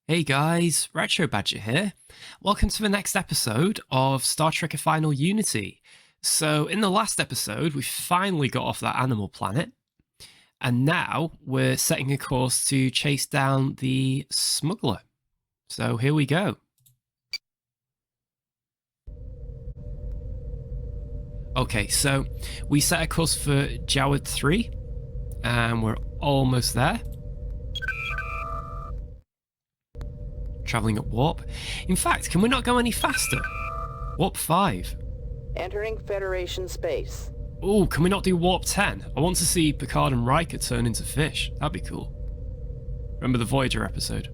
Hey guys, Retro Badger here. Welcome to the next episode of Star Trek: A Final Unity. So, in the last episode, we finally got off that animal planet, and now we're setting a course to chase down the smuggler. So, here we go. Okay, so we set a course for Jawad 3, and we're almost there. Travelling at warp. In fact, can we not go any faster? Warp 5. Entering Federation space. Ooh, can we not do warp 10? I want to see Picard and Riker turn into fish. That'd be cool. Remember the Voyager episode?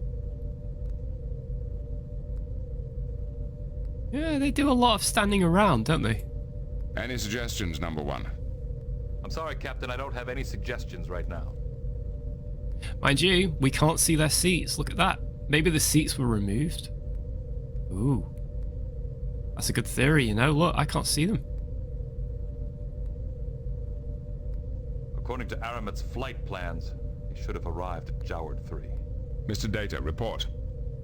Yeah, they do a lot of standing around, don't they? Any suggestions, number one? I'm sorry, Captain, I don't have any suggestions right now. Mind you, we can't see their seats. Look at that. Maybe the seats were removed. Ooh. That's a good theory, you know? Look, I can't see them. According to Aramit's flight plans, he should have arrived at Jawad 3. Mr. Data, report.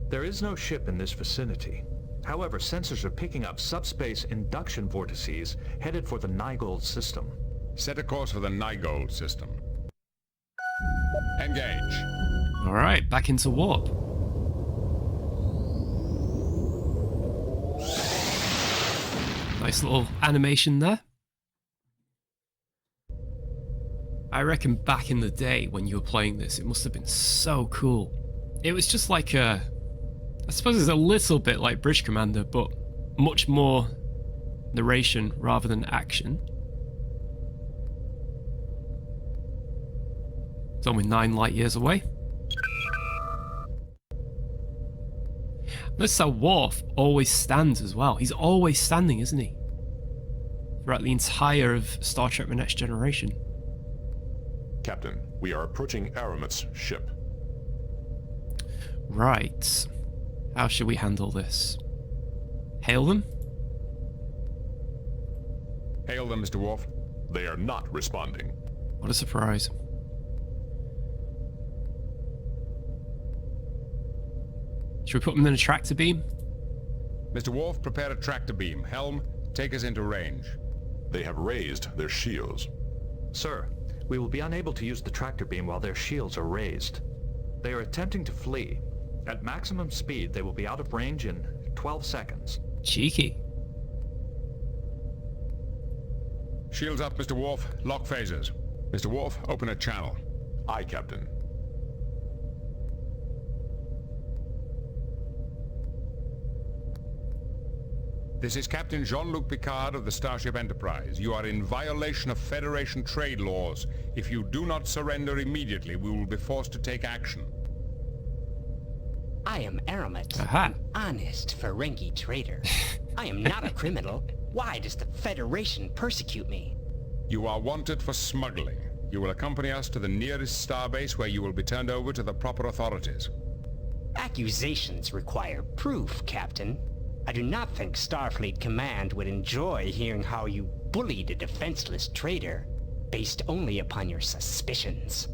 There is no ship in this vicinity. However, sensors are picking up subspace induction vortices headed for the Nygold system. Set a course for the Nygold system. Engage. Alright, back into warp. Nice little animation there. I reckon back in the day when you were playing this, it must have been so cool. It was just like I suppose it's a little bit like Bridge Commander, but much more narration rather than action. It's only 9 light years away. Notice how Worf always stands as well. He's always standing, isn't he? Throughout the entire of Star Trek: The Next Generation. Captain, we are approaching Aramit's ship. Right. How should we handle this? Hail them? Hail them, Mr. Worf. They are not responding. What a surprise. Should we put them in a tractor beam? Mr. Worf, prepare a tractor beam. Helm, take us into range. They have raised their shields. Sir, we will be unable to use the tractor beam while their shields are raised. They are attempting to flee. At maximum speed, they will be out of range in 12 seconds. Cheeky. Shields up, Mr. Worf. Lock phasers. Mr. Worf, open a channel. Aye, Captain. This is Captain Jean-Luc Picard of the Starship Enterprise. You are in violation of Federation trade laws. If you do not surrender immediately, we will be forced to take action. I am Aramit, Aha. an honest Ferengi trader. I am not a criminal. Why does the Federation persecute me? You are wanted for smuggling. You will accompany us to the nearest starbase where you will be turned over to the proper authorities. Accusations require proof, Captain. I do not think Starfleet Command would enjoy hearing how you bullied a defenseless trader, based only upon your suspicions.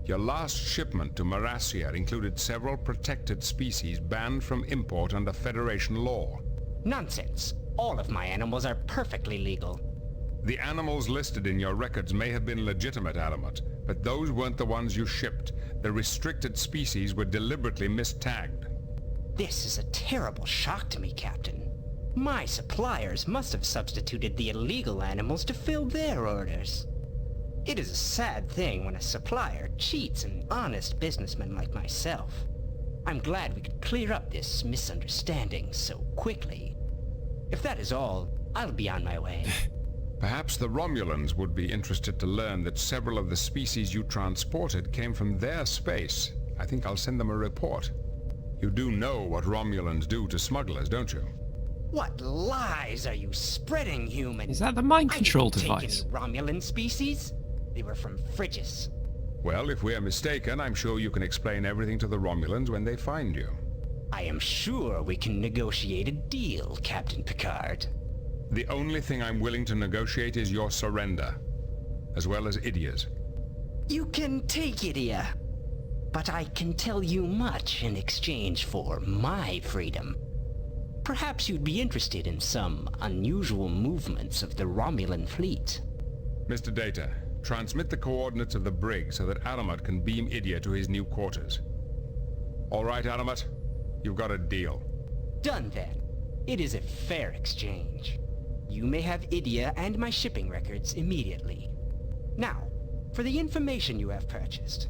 Your last shipment to Marassia included several protected species banned from import under Federation law. Nonsense. All of my animals are perfectly legal. The animals listed in your records may have been legitimate, Aramat, but those weren't the ones you shipped. The restricted species were deliberately mistagged. This is a terrible shock to me, Captain. My suppliers must have substituted the illegal animals to fill their orders. It is a sad thing when a supplier cheats an honest businessman like myself. I'm glad we could clear up this misunderstanding so quickly. If that is all, I'll be on my way. Perhaps the Romulans would be interested to learn that several of the species you transported came from their space. I think I'll send them a report. You do know what Romulans do to smugglers, don't you? What lies are you spreading, human? Is that the mind I control didn't device? take any Romulan species. They were from Friges. Well, if we're mistaken, I'm sure you can explain everything to the Romulans when they find you. I am sure we can negotiate a deal, Captain Picard. The only thing I'm willing to negotiate is your surrender, as well as Idia's. You can take Idia. but I can tell you much in exchange for my freedom. Perhaps you'd be interested in some unusual movements of the Romulan fleet. Mr. Data, transmit the coordinates of the brig so that Aramat can beam Idia to his new quarters. All right, Aramat, you've got a deal. Done then. It is a fair exchange. You may have Idia and my shipping records immediately. Now, for the information you have purchased.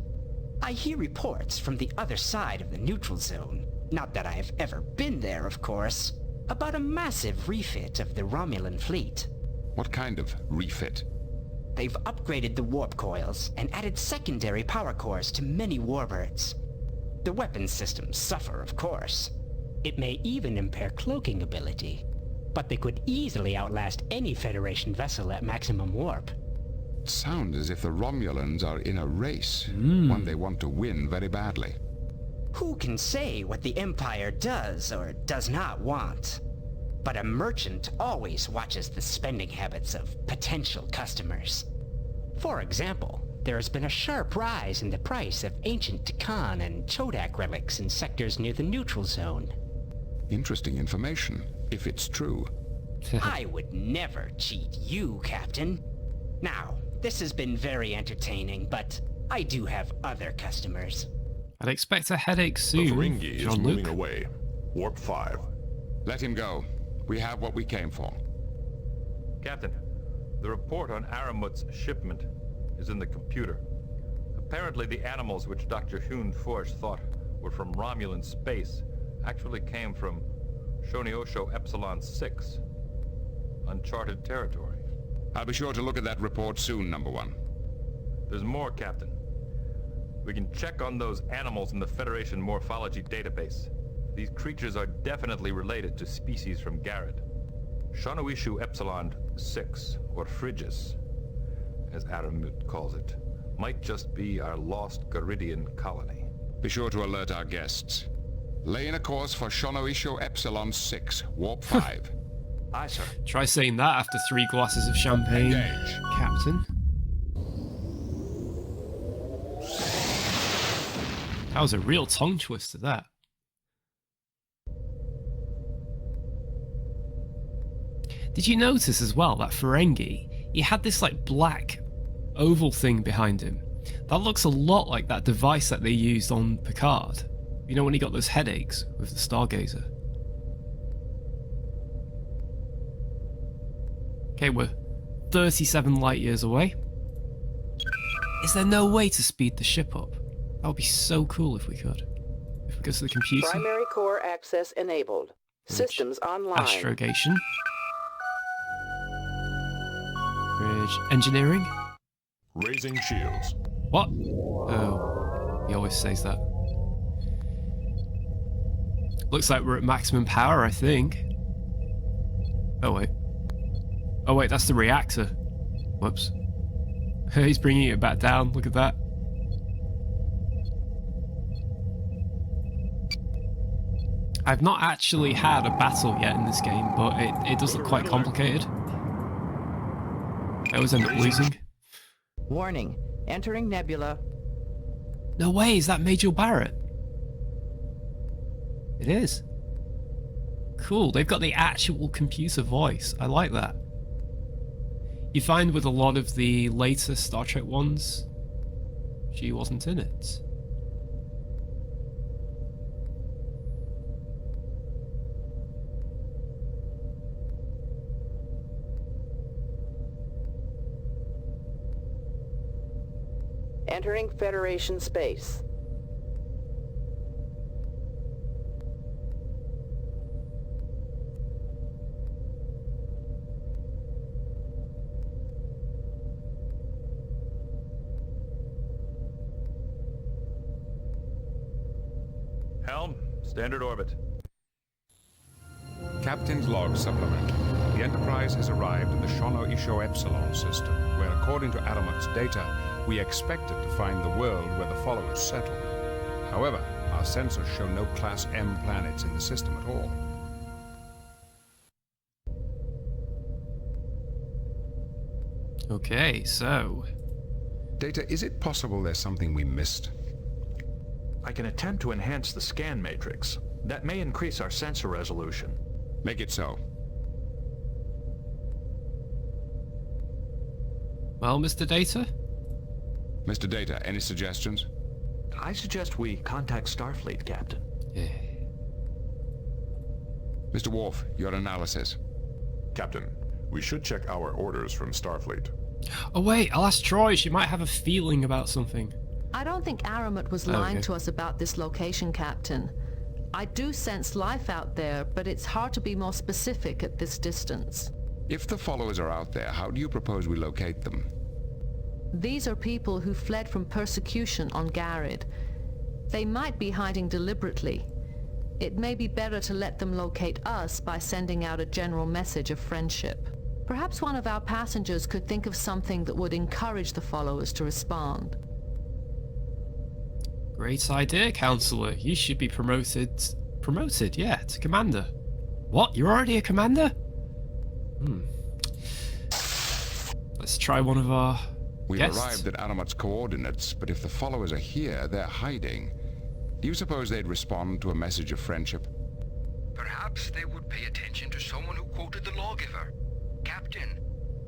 I hear reports from the other side of the neutral zone, not that I have ever been there, of course, about a massive refit of the Romulan fleet. What kind of refit? They've upgraded the warp coils and added secondary power cores to many warbirds. The weapons systems suffer, of course. It may even impair cloaking ability, but they could easily outlast any Federation vessel at maximum warp. It sounds as if the Romulans are in a race, one they want to win very badly. Who can say what the Empire does or does not want? But a merchant always watches the spending habits of potential customers. For example, there has been a sharp rise in the price of ancient Tikan and Chodak relics in sectors near the neutral zone. Interesting information, if it's true. I would never cheat you, Captain. Now, this has been very entertaining, but I do have other customers. I'd expect a headache The soon, Ferengi is Jean-Luc. moving away. Warp 5. Let him go. We have what we came for. Captain, the report on Aramut's shipment is in the computer. Apparently the animals which Dr. Hune Forge thought were from Romulan space actually came from Shoniosho Epsilon 6, uncharted territory. I'll be sure to look at that report soon, number one. There's more, Captain. We can check on those animals in the Federation morphology database. These creatures are definitely related to species from Garrett. Shonoishu Epsilon 6, or Friges, as Aramut calls it, might just be our lost Garidian colony. Be sure to alert our guests. Lay in a course for Shonoisho Epsilon 6, Warp 5. Aye, sir. Try saying that after 3 glasses of champagne, Engage. Captain. That was a real tongue twister, that. Did you notice as well that Ferengi, he had this like black oval thing behind him? That looks a lot like that device that they used on Picard. You know when he got those headaches with the Stargazer? Okay, we're 37 light years away. Is there no way to speed the ship up? That would be so cool if we could. If we go to the computer. Primary core access enabled. Systems online. Astrogation. Bridge engineering. Raising shields. What? Oh, he always says that. Looks like we're at maximum power, I think. Oh wait. Oh wait, that's the reactor. Whoops. He's bringing it back down, look at that. I've not actually had a battle yet in this game, but it does look quite complicated. I always end up losing. Warning. Entering nebula. No way, is that Major Barrett? It is. Cool, they've got the actual computer voice. I like that. You find with a lot of the later Star Trek ones, she wasn't in it. Entering Federation space. Helm, standard orbit. Captain's log supplement. The Enterprise has arrived in the Shonoisho Epsilon system, where according to Aramat's data, we expected to find the world where the followers settled. However, our sensors show no Class M planets in the system at all. Okay, so... Data, is it possible there's something we missed? I can attempt to enhance the scan matrix. That may increase our sensor resolution. Make it so. Well, Mr. Data? Mr. Data, any suggestions? I suggest we contact Starfleet, Captain. Yeah. Mr. Worf, your analysis. Captain, we should check our orders from Starfleet. Oh wait, I'll ask Troy. She might have a feeling about something. I don't think Aramat was lying to us about this location, Captain. I do sense life out there, but it's hard to be more specific at this distance. If the followers are out there, how do you propose we locate them? These are people who fled from persecution on Garrod. They might be hiding deliberately. It may be better to let them locate us by sending out a general message of friendship. Perhaps one of our passengers could think of something that would encourage the followers to respond. Great idea, Counselor. You should be promoted. Promoted, yeah, to Commander. What? You're already a Commander? Let's try one of our We've guests. arrived at Aramat's coordinates, but if the followers are here, they're hiding. Do you suppose they'd respond to a message of friendship? Perhaps they would pay attention to someone who quoted the lawgiver. Captain,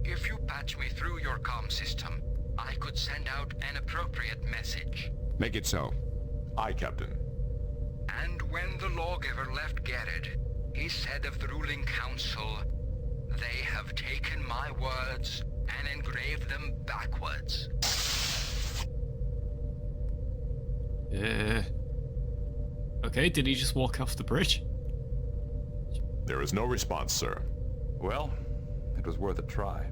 if you patch me through your comm system, I could send out an appropriate message. Make it so. Aye, Captain. And when the lawgiver left Garrod, he said of the ruling council, "They have taken my words and engraved them backwards." Okay, did he just walk off the bridge? There is no response, sir. Well, it was worth a try.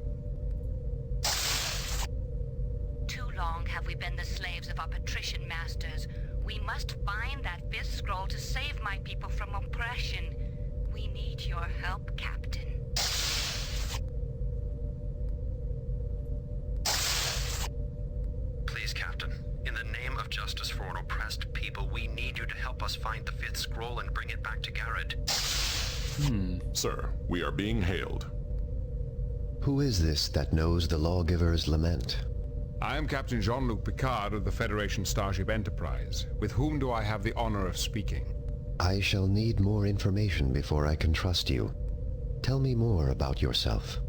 Too long have we been the slaves of our patrician masters. We must find that fifth scroll to save my people from oppression. We need your help, Captain. Please, Captain, in the name of justice for an oppressed people, we need you to help us find the fifth scroll and bring it back to Garrod. Sir, we are being hailed. Who is this that knows the lawgiver's lament? I am Captain Jean-Luc Picard of the Federation Starship Enterprise. With whom do I have the honor of speaking? I shall need more information before I can trust you. Tell me more about yourself.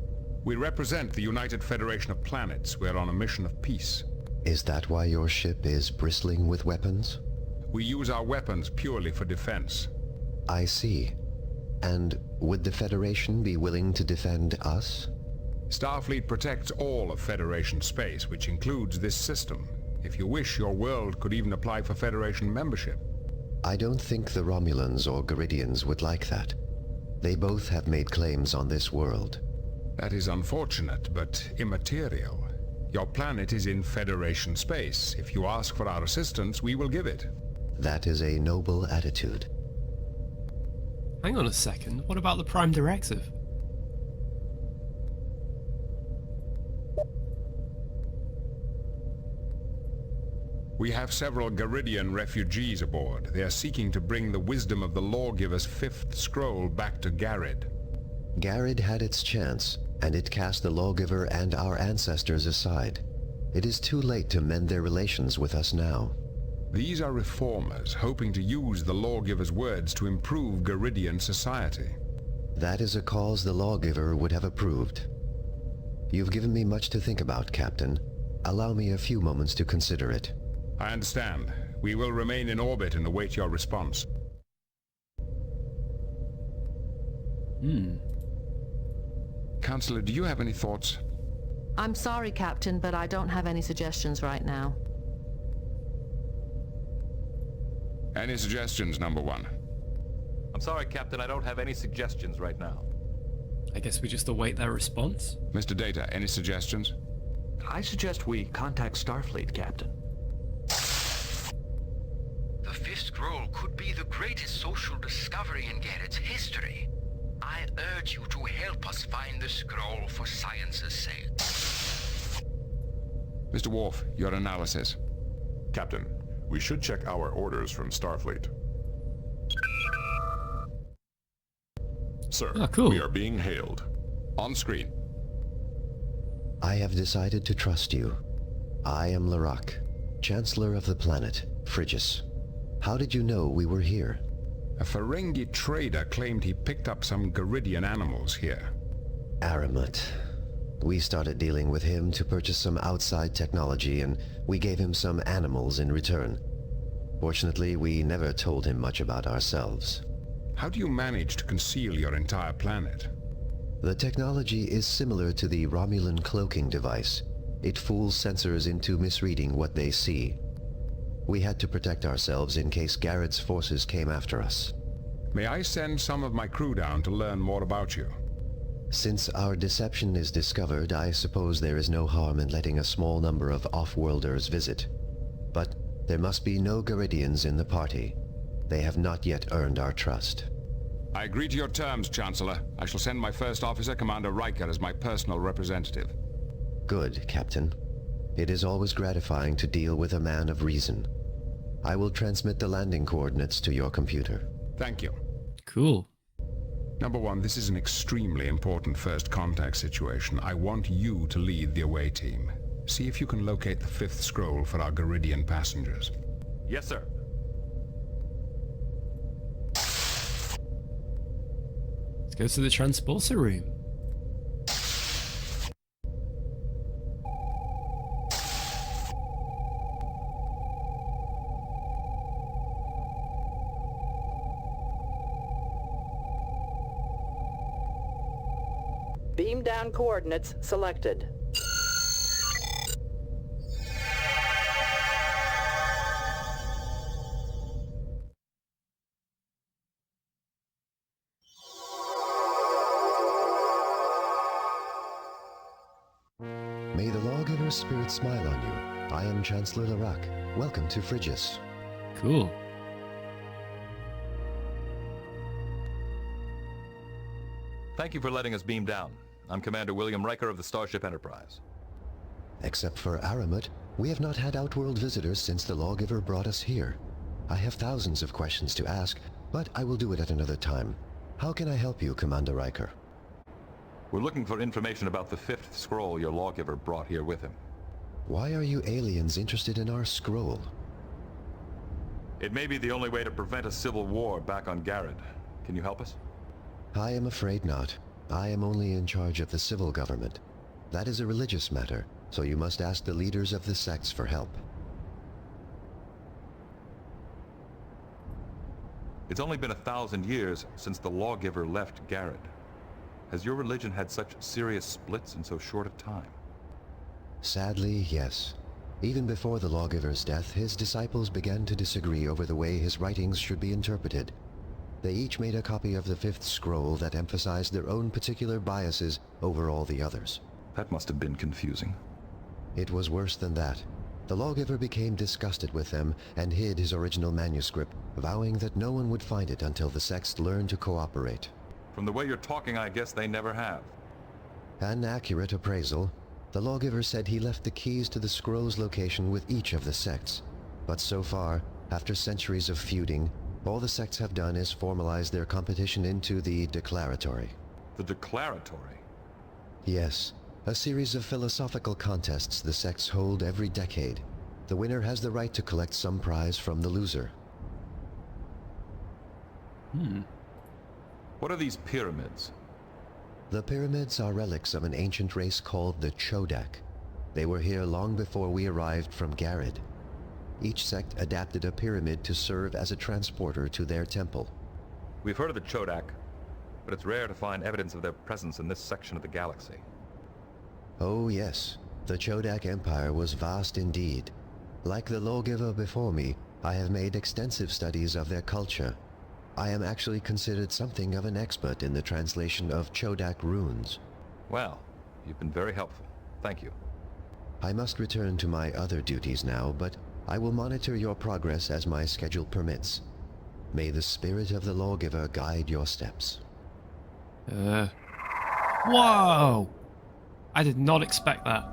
We represent the United Federation of Planets. We're on a mission of peace. Is that why your ship is bristling with weapons? We use our weapons purely for defense. I see. And would the Federation be willing to defend us? Starfleet protects all of Federation space, which includes this system. If you wish, your world could even apply for Federation membership. I don't think the Romulans or Garidians would like that. They both have made claims on this world. That is unfortunate, but immaterial. Your planet is in Federation space. If you ask for our assistance, we will give it. That is a noble attitude. Hang on a second. What about the Prime Directive? We have several Garidian refugees aboard. They are seeking to bring the wisdom of the lawgiver's fifth scroll back to Garrod. Garrod had its chance, and it cast the lawgiver and our ancestors aside. It is too late to mend their relations with us now. These are reformers, hoping to use the lawgiver's words to improve Garidian society. That is a cause the lawgiver would have approved. You've given me much to think about, Captain. Allow me a few moments to consider it. I understand. We will remain in orbit and await your response. Counselor, do you have any thoughts? I'm sorry, Captain, but I don't have any suggestions right now. Any suggestions, number one? I'm sorry, Captain, I don't have any suggestions right now. I guess we just await their response. Mr. Data, any suggestions? I suggest we contact Starfleet, Captain. The fifth scroll could be the greatest social discovery in Garrod's history. I urge you to help us find the scroll for science's sake. Mr. Worf, your analysis. Captain, we should check our orders from Starfleet. Sir, cool. We are being hailed. On screen. I have decided to trust you. I am Larak, Chancellor of the planet, Friges. How did you know we were here? A Ferengi trader claimed he picked up some Garidian animals here. Aramut. We started dealing with him to purchase some outside technology, and we gave him some animals in return. Fortunately, we never told him much about ourselves. How do you manage to conceal your entire planet? The technology is similar to the Romulan cloaking device. It fools sensors into misreading what they see. We had to protect ourselves in case Garrett's forces came after us. May I send some of my crew down to learn more about you? Since our deception is discovered, I suppose there is no harm in letting a small number of off-worlders visit. But there must be no Garidians in the party. They have not yet earned our trust. I agree to your terms, Chancellor. I shall send my first officer, Commander Riker, as my personal representative. Good, Captain. It is always gratifying to deal with a man of reason. I will transmit the landing coordinates to your computer. Thank you. Cool. Number one, this is an extremely important first contact situation. I want you to lead the away team. See if you can locate the fifth scroll for our Garidian passengers. Yes, sir. Let's go to the transporter room. Beam down coordinates selected. May the lawgiver's spirit smile on you. I am Chancellor Larak. Welcome to Friges. Cool. Thank you for letting us beam down. I'm Commander William Riker of the Starship Enterprise. Except for Aramut, we have not had outworld visitors since the lawgiver brought us here. I have thousands of questions to ask, but I will do it at another time. How can I help you, Commander Riker? We're looking for information about the fifth scroll your lawgiver brought here with him. Why are you aliens interested in our scroll? It may be the only way to prevent a civil war back on Garrett. Can you help us? I am afraid not. I am only in charge of the civil government. That is a religious matter, so you must ask the leaders of the sects for help. It's only been 1,000 years since the lawgiver left Garrett. Has your religion had such serious splits in so short a time? Sadly, yes. Even before the lawgiver's death, his disciples began to disagree over the way his writings should be interpreted. They each made a copy of the fifth scroll that emphasized their own particular biases over all the others. That must have been confusing. It was worse than that. The lawgiver became disgusted with them and hid his original manuscript, vowing that no one would find it until the sects learned to cooperate. From the way you're talking, I guess they never have. An accurate appraisal. The lawgiver said he left the keys to the scroll's location with each of the sects. But so far, after centuries of feuding, all the sects have done is formalize their competition into the Declaratory. The Declaratory? Yes, a series of philosophical contests the sects hold every decade. The winner has the right to collect some prize from the loser. What are these pyramids? The pyramids are relics of an ancient race called the Chodak. They were here long before we arrived from Garrett. Each sect adapted a pyramid to serve as a transporter to their temple. We've heard of the Chodak, but it's rare to find evidence of their presence in this section of the galaxy. Oh yes, the Chodak Empire was vast indeed. Like the lawgiver before me, I have made extensive studies of their culture. I am actually considered something of an expert in the translation of Chodak runes. Well, you've been very helpful. Thank you. I must return to my other duties now, but I will monitor your progress as my schedule permits. May the spirit of the lawgiver guide your steps. Whoa! I did not expect that.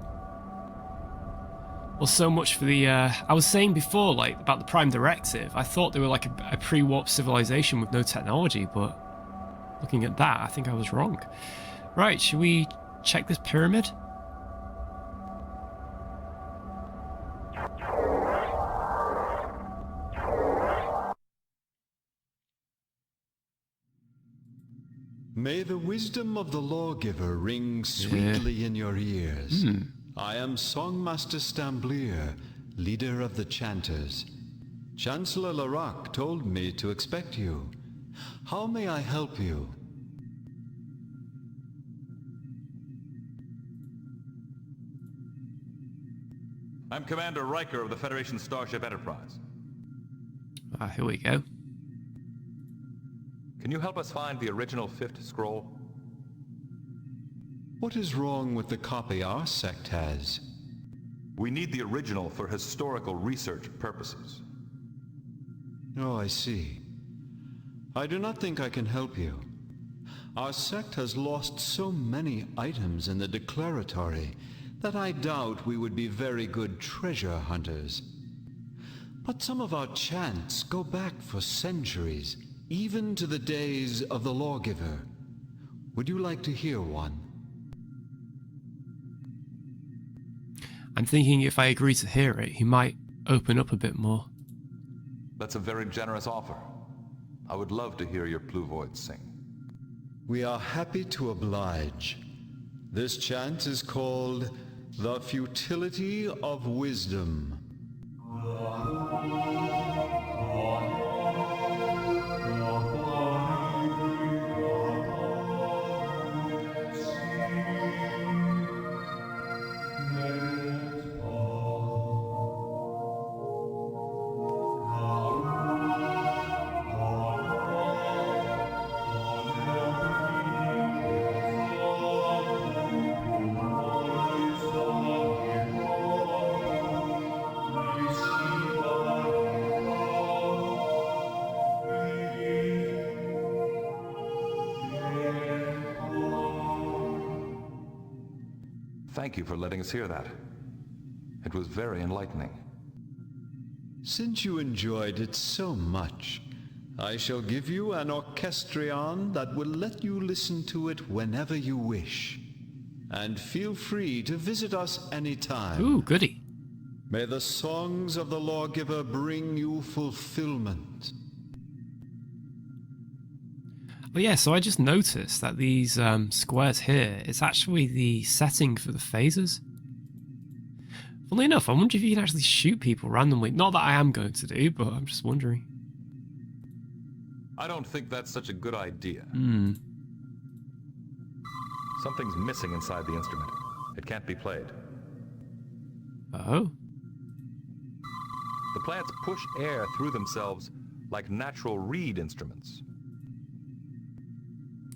Well, so much for the, I was saying before, like, about the Prime Directive. I thought they were like a pre-warp civilization with no technology, but looking at that, I think I was wrong. Right, should we check this pyramid? May the wisdom of the lawgiver ring sweetly in your ears. I am Songmaster Stamblier, leader of the Chanters. Chancellor Larac told me to expect you. How may I help you? I'm Commander Riker of the Federation Starship Enterprise. Here we go. Can you help us find the original fifth scroll? What is wrong with the copy our sect has? We need the original for historical research purposes. Oh, I see. I do not think I can help you. Our sect has lost so many items in the declaratory that I doubt we would be very good treasure hunters. But some of our chants go back for centuries, even to the days of the lawgiver. Would you like to hear one? I'm thinking if I agree to hear it, he might open up a bit more. That's a very generous offer. I would love to hear your Pluvoids sing. We are happy to oblige. This chant is called The Futility of Wisdom. Thank you for letting us hear that. It was very enlightening. Since you enjoyed it so much, I shall give you an orchestrion that will let you listen to it whenever you wish. And feel free to visit us anytime. Ooh, goody. May the songs of the lawgiver bring you fulfillment. Oh yeah, so I just noticed that these squares here, it's actually the setting for the phasers. Funnily enough, I wonder if you can actually shoot people randomly. Not that I am going to do, but I'm just wondering. I don't think that's such a good idea. Something's missing inside the instrument. It can't be played. Oh? The plants push air through themselves like natural reed instruments.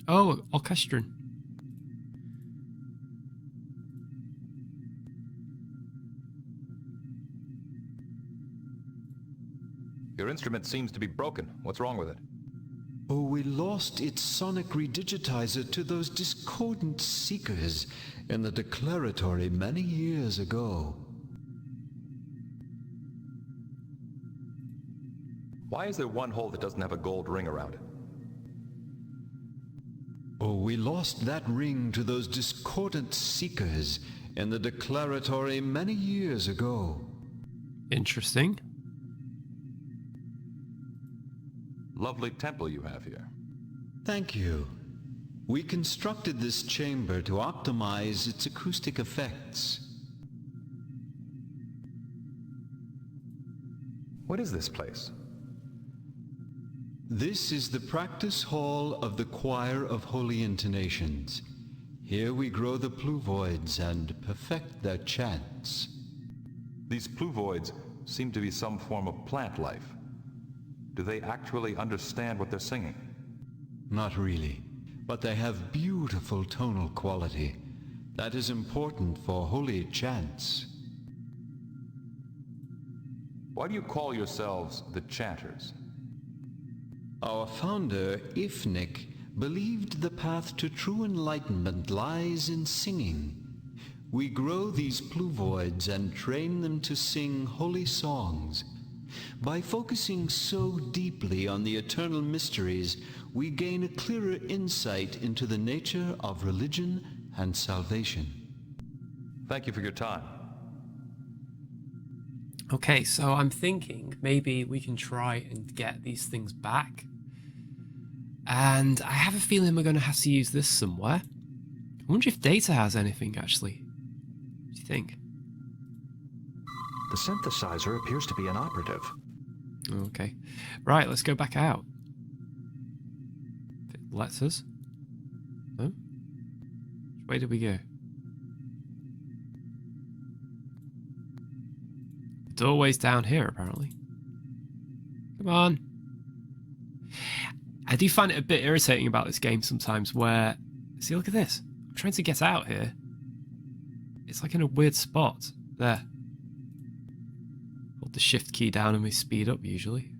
Oh, orchestrion. Your instrument seems to be broken. What's wrong with it? Oh, we lost its sonic redigitizer to those discordant seekers in the declaratory many years ago. Why is there one hole that doesn't have a gold ring around it? Oh, we lost that ring to those discordant seekers in the declaratory many years ago. Interesting. Lovely temple you have here. Thank you. We constructed this chamber to optimize its acoustic effects. What is this place? This is the practice hall of the Choir of Holy Intonations. Here we grow the pluvoids and perfect their chants. These pluvoids seem to be some form of plant life. Do they actually understand what they're singing? Not really, but they have beautiful tonal quality. That is important for holy chants. Why do you call yourselves the Chanters? Our founder, Ifnik, believed the path to true enlightenment lies in singing. We grow these pluvoids and train them to sing holy songs. By focusing so deeply on the eternal mysteries, we gain a clearer insight into the nature of religion and salvation. Thank you for your time. Okay, so I'm thinking maybe we can try and get these things back. And I have a feeling we're going to have to use this somewhere. I wonder if Data has anything, actually. What do you think? The synthesizer appears to be inoperative. Okay. Right, let's go back out. If it lets us. Oh? Which way did we go? The doorway's down here, apparently. Come on. I do find it a bit irritating about this game sometimes where... See, look at this. I'm trying to get out here. It's like in a weird spot. There. Hold the shift key down and we speed up usually.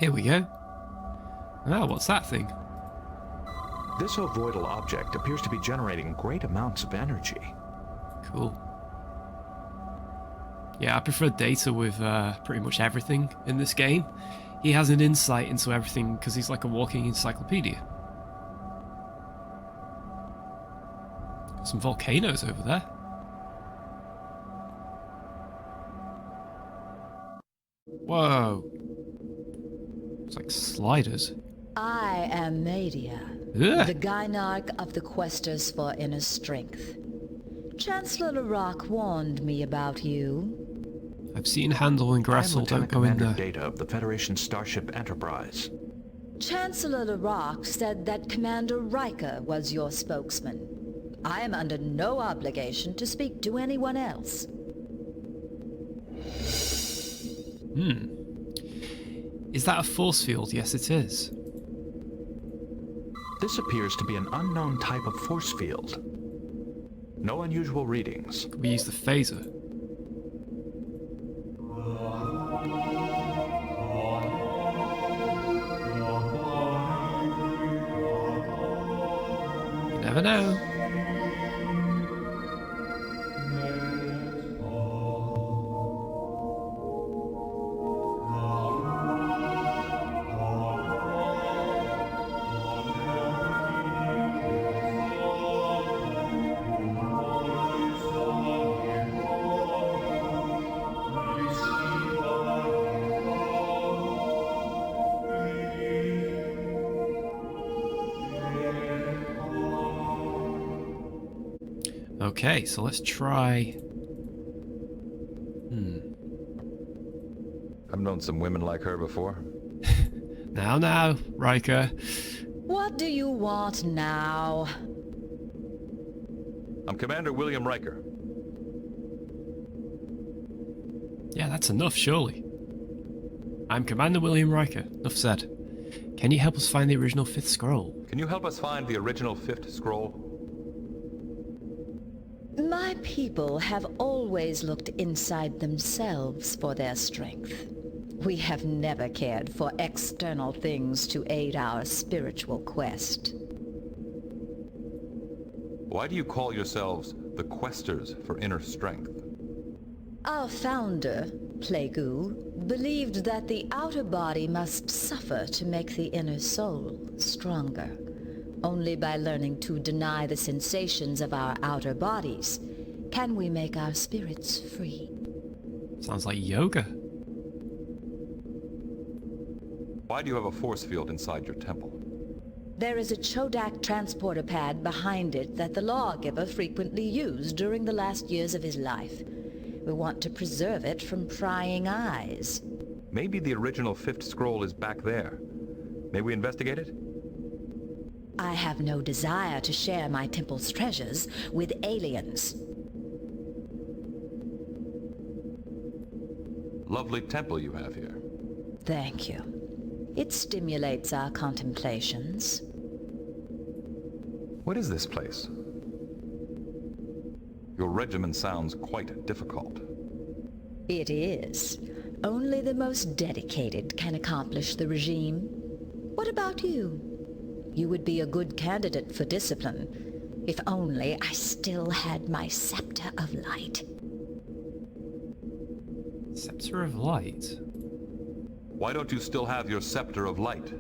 Here we go. Oh, what's that thing? This ovoidal object appears to be generating great amounts of energy. Cool. Yeah, I prefer Data with pretty much everything in this game. He has an insight into everything because he's like a walking encyclopedia. Got some volcanoes over there. Whoa. It's like sliders. I am Media, Ugh. the Gynarch of the Questers for Inner Strength. Chancellor Larocque warned me about you. I've seen Handel and Gressel, don't go in there. Data of the Federation Starship Enterprise. Chancellor Larocque said that Commander Riker was your spokesman. I am under no obligation to speak to anyone else. Is that a force field? Yes, it is. This appears to be an unknown type of force field. No unusual readings. Could we use the phaser? You never know. Okay, so let's try... I've known some women like her before. Now, Riker. What do you want now? I'm Commander William Riker. Yeah, that's enough, surely. I'm Commander William Riker. Enough said. Can you help us find the original 5th scroll? Can you help us find the original 5th scroll? My people have always looked inside themselves for their strength. We have never cared for external things to aid our spiritual quest. Why do you call yourselves the Questers for Inner Strength? Our founder, Plagu, believed that the outer body must suffer to make the inner soul stronger. Only by learning to deny the sensations of our outer bodies can we make our spirits free. Sounds like yoga. Why do you have a force field inside your temple? There is a Chodak transporter pad behind it that the lawgiver frequently used during the last years of his life. We want to preserve it from prying eyes. Maybe the original 5th scroll is back there. May we investigate it? I have no desire to share my temple's treasures with aliens. Lovely temple you have here. Thank you. It stimulates our contemplations. What is this place? Your regimen sounds quite difficult. It is. Only the most dedicated can accomplish the regime. What about you? You would be a good candidate for discipline, if only I still had my scepter of light. Scepter of Light? Why don't you still have your Scepter of Light?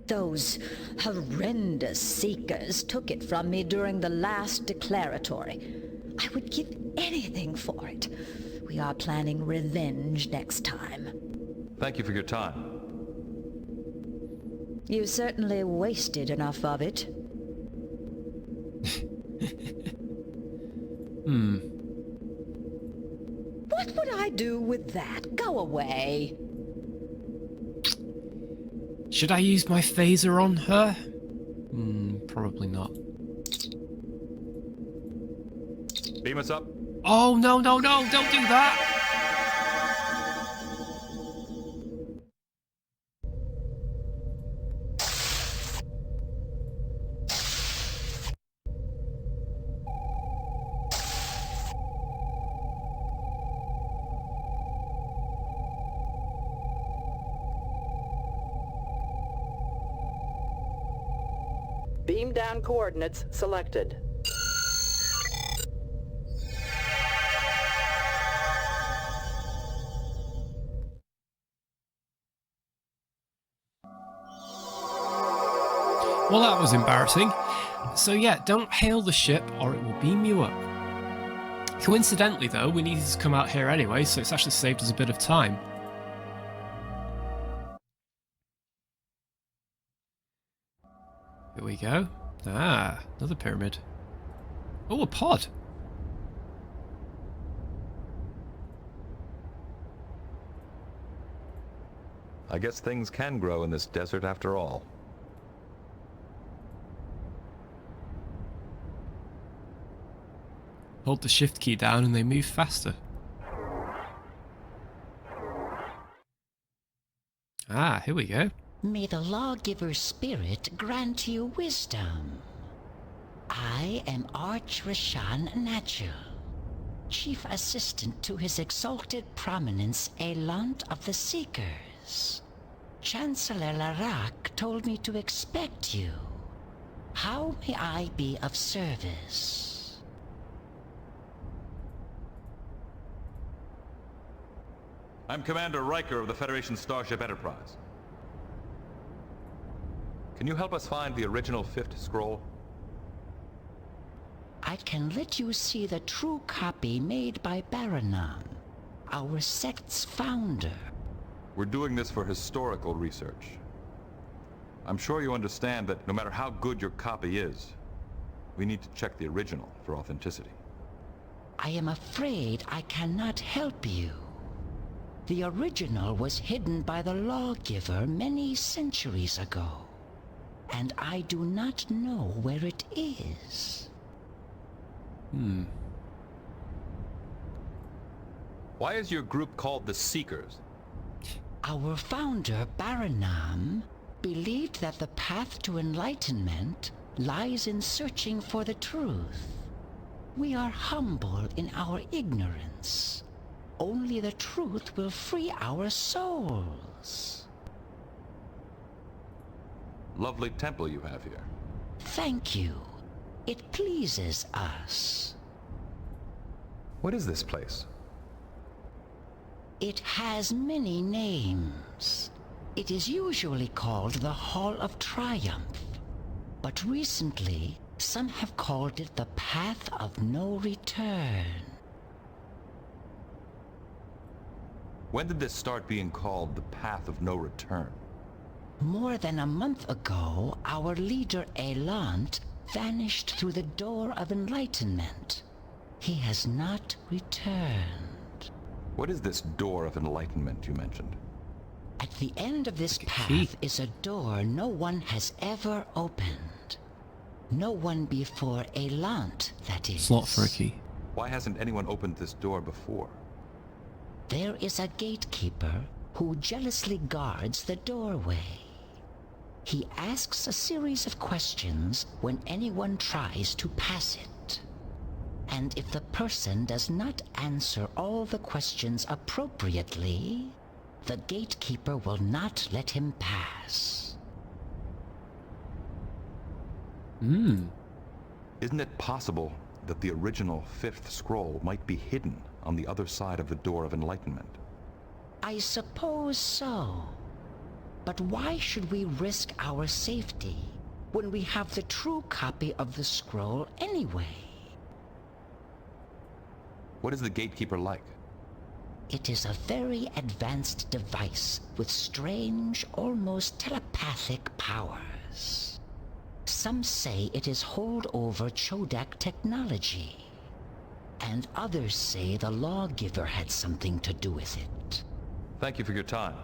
Those horrendous seekers took it from me during the last declaratory. I would give anything for it. We are planning revenge next time. Thank you for your time. You certainly wasted enough of it. What would I do with that? Go away. Should I use my phaser on her? Probably not. Beam us up. Oh, no, no, no, don't do that! Beam down coordinates selected. Well, that was embarrassing. So yeah, don't hail the ship or it will beam you up. Coincidentally though, we needed to come out here anyway, so it's actually saved us a bit of time. Here we go. Ah, another pyramid. Oh, a pod. I guess things can grow in this desert after all. Hold the shift key down and they move faster. Ah, here we go. May the lawgiver's spirit grant you wisdom. I am Arch Rashan Natural, Chief Assistant to His Exalted Prominence Elant of the Seekers. Chancellor Larak told me to expect you. How may I be of service? I'm Commander Riker of the Federation Starship Enterprise. Can you help us find the original 5th scroll? I can let you see the true copy made by Baranon, our sect's founder. We're doing this for historical research. I'm sure you understand that no matter how good your copy is, we need to check the original for authenticity. I am afraid I cannot help you. The original was hidden by the lawgiver many centuries ago, and I do not know where it is. Why is your group called the Seekers? Our founder, Baranam, believed that the path to enlightenment lies in searching for the truth. We are humble in our ignorance. Only the truth will free our souls. Lovely temple you have here. Thank you. It pleases us. What is this place? It has many names. It is usually called the Hall of Triumph, but recently some have called it the Path of No Return. When did this start being called the Path of No Return? More than a month ago, our leader Elant vanished through the Door of Enlightenment. He has not returned. What is this Door of Enlightenment you mentioned? At the end of this path is a door no one has ever opened. No one before Elant, that is. Slot for a key. Why hasn't anyone opened this door before? There is a gatekeeper who jealously guards the doorway. He asks a series of questions when anyone tries to pass it. And if the person does not answer all the questions appropriately, the gatekeeper will not let him pass. Isn't it possible that the original 5th scroll might be hidden on the other side of the Door of Enlightenment? I suppose so. But why should we risk our safety when we have the true copy of the scroll anyway? What is the gatekeeper like? it is a very advanced device with strange, almost telepathic powers. Some say it is holdover Chodak technology, and others say the lawgiver had something to do with it. Thank you for your time.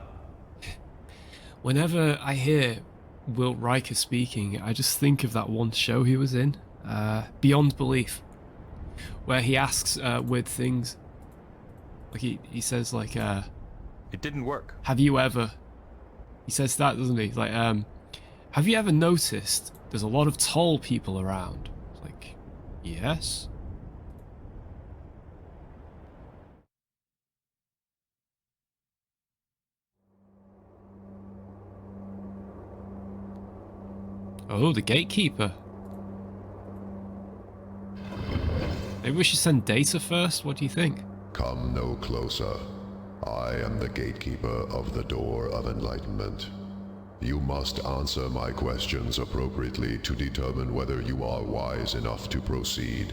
Whenever I hear Wilt Riker speaking, I just think of that one show he was in, Beyond Belief, where he asks weird things. Like he says like, it didn't work. Have you ever? He says that, doesn't he? Like, have you ever noticed there's a lot of tall people around? It's like, yes. Oh, the gatekeeper. Maybe we should send Data first? What do you think? Come no closer. I am the gatekeeper of the Door of Enlightenment. You must answer my questions appropriately to determine whether you are wise enough to proceed.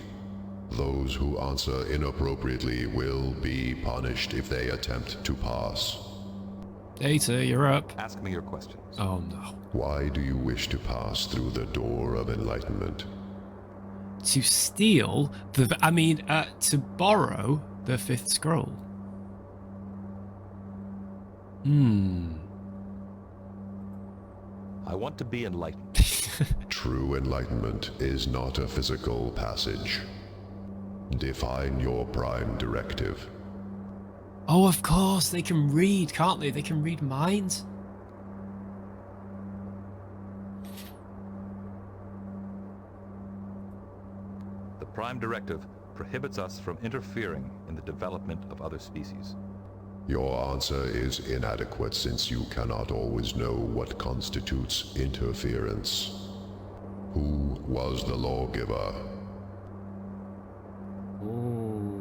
Those who answer inappropriately will be punished if they attempt to pass. Data, you're up. Ask me your questions. Oh no. Why do you wish to pass through the Door of Enlightenment? To steal to borrow the fifth scroll. I want to be enlightened. True enlightenment is not a physical passage. Define your prime directive. Oh, of course, they can read, can't they? They can read minds. The Prime Directive prohibits us from interfering in the development of other species. Your answer is inadequate since you cannot always know what constitutes interference. Who was the lawgiver? Ooh.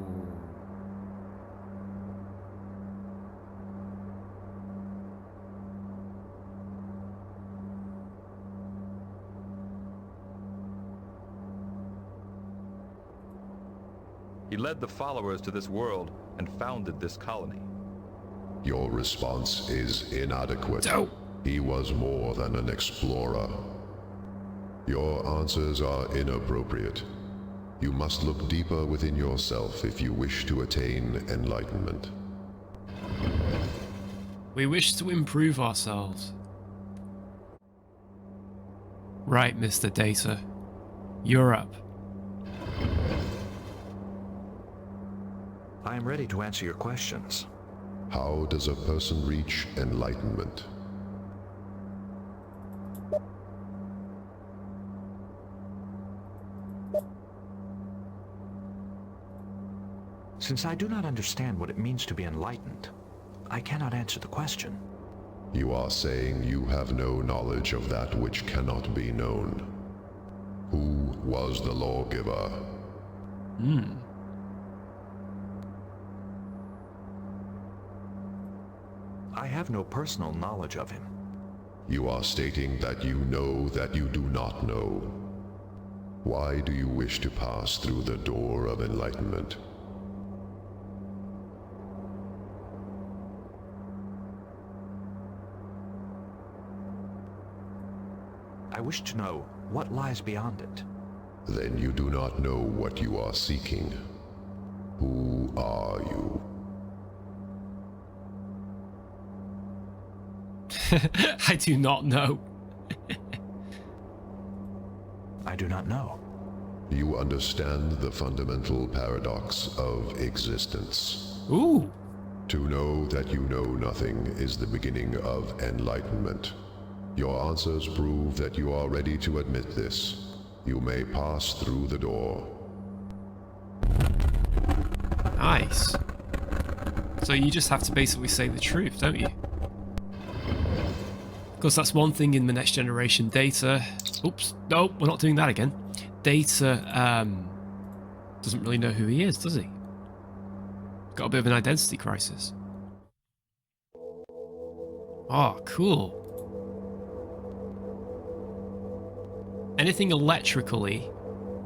He led the followers to this world and founded this colony. Your response is inadequate. No. He was more than an explorer. Your answers are inappropriate. You must look deeper within yourself if you wish to attain enlightenment. We wish to improve ourselves. Right, Mr. Data. You're up. I am ready to answer your questions. How does a person reach enlightenment? Since I do not understand what it means to be enlightened, I cannot answer the question. You are saying you have no knowledge of that which cannot be known. Who was the lawgiver? I have no personal knowledge of him. You are stating that you know that you do not know. Why do you wish to pass through the Door of Enlightenment? I wish to know what lies beyond it. Then you do not know what you are seeking. Who are you? I do not know. I do not know. You understand the fundamental paradox of existence. Ooh. To know that you know nothing is the beginning of enlightenment. Your answers prove that you are ready to admit this. You may pass through the door. Nice. So you just have to basically say the truth, don't you? Of course, that's one thing in the next generation. Data... Oops. No, we're not doing that again. Data, doesn't really know who he is, does he? Got a bit of an identity crisis. Oh, cool. Anything electrically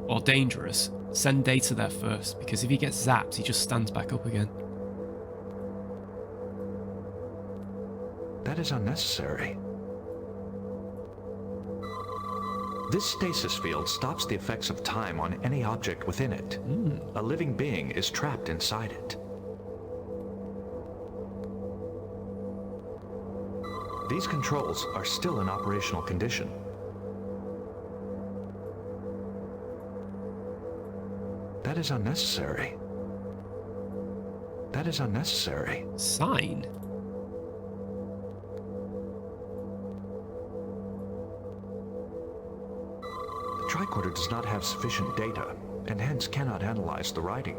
or dangerous, send Data there first, because if he gets zapped, he just stands back up again. That is unnecessary. This stasis field stops the effects of time on any object within it. A living being is trapped inside it. These controls are still in operational condition. That is unnecessary. That is unnecessary. Sign? The tricorder does not have sufficient data, and hence cannot analyze the writing.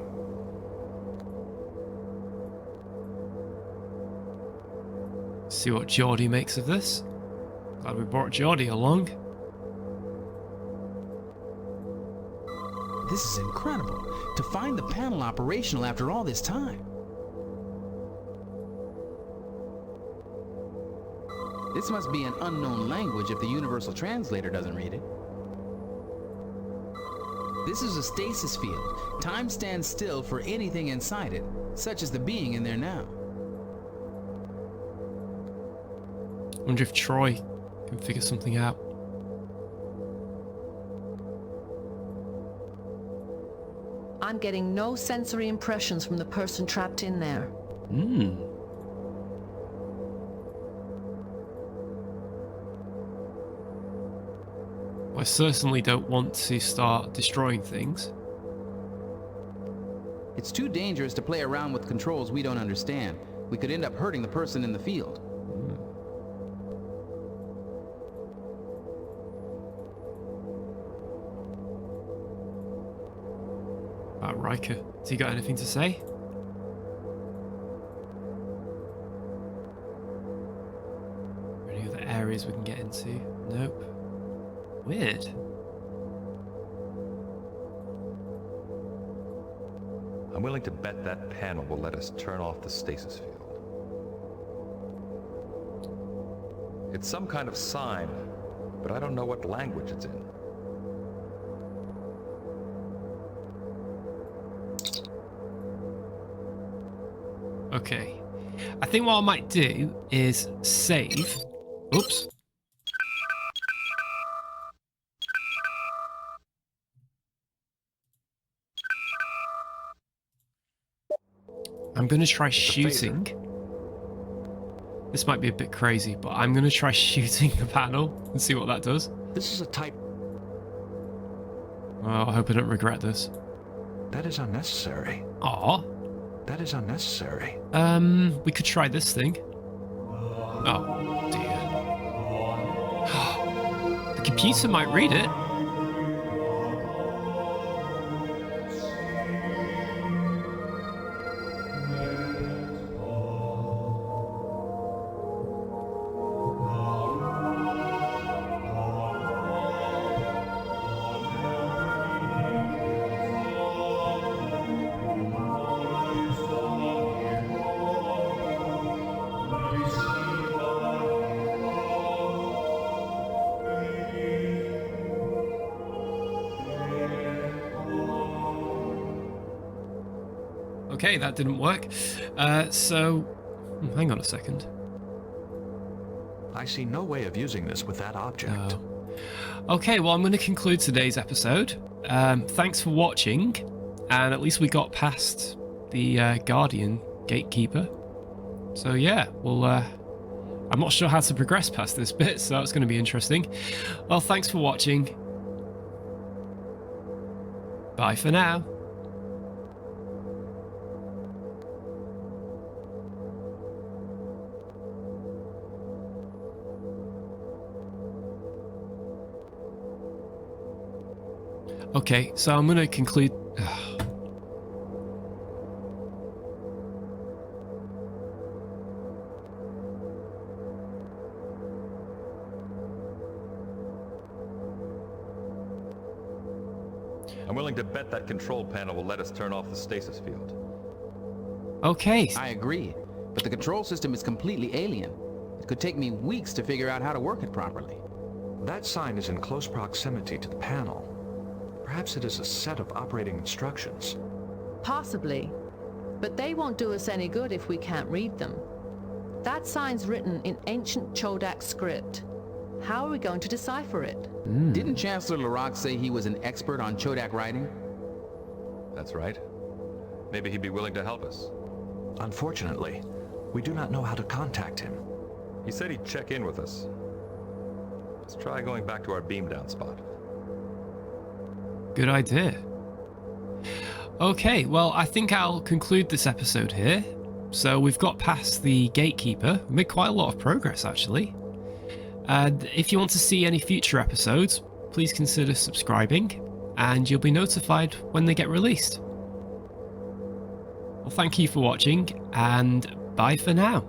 See what Geordie makes of this. Glad we brought Geordie along. This is incredible. To find the panel operational after all this time. This must be an unknown language if the universal translator doesn't read it. This is a stasis field. Time stands still for anything inside it, such as the being in there now. Wonder if Troy can figure something out. I'm getting no sensory impressions from the person trapped in there. I certainly don't want to start destroying things. It's too dangerous to play around with controls we don't understand. We could end up hurting the person in the field. About Riker. Has he got anything to say? Any other areas we can get into? Nope. Weird. I'm willing to bet that panel will let us turn off the stasis field. It's some kind of sign, but I don't know what language it's in. Okay. I think what I might do is save. Oops. I'm going to try shooting. This might be a bit crazy, but I'm going to try shooting the panel and see what that does. This is a type... Oh, I hope I don't regret this. That is unnecessary. Aw. That is unnecessary. We could try this thing. Oh, dear. The computer might read it. Okay, that didn't work. Hang on a second. I see no way of using this with that object. Okay, well, I'm going to conclude today's episode. Thanks for watching, and at least we got past the Guardian gatekeeper. So yeah, well, I'm not sure how to progress past this bit, so it's going to be interesting. Well, thanks for watching. Bye for now. Okay, so I'm going to conclude... I'm willing to bet that control panel will let us turn off the stasis field. Okay. I agree, but the control system is completely alien. It could take me weeks to figure out how to work it properly. That sign is in close proximity to the panel. Perhaps it is a set of operating instructions. Possibly. But they won't do us any good if we can't read them. That sign's written in ancient Chodak script. How are we going to decipher it? Didn't Chancellor Larocque say he was an expert on Chodak writing? That's right. Maybe he'd be willing to help us. Unfortunately, we do not know how to contact him. He said he'd check in with us. Let's try going back to our beam down spot. Good idea. Okay, well, I think I'll conclude this episode here. So we've got past the gatekeeper. We made quite a lot of progress, actually. And if you want to see any future episodes, please consider subscribing, and you'll be notified when they get released. Well, thank you for watching, and bye for now.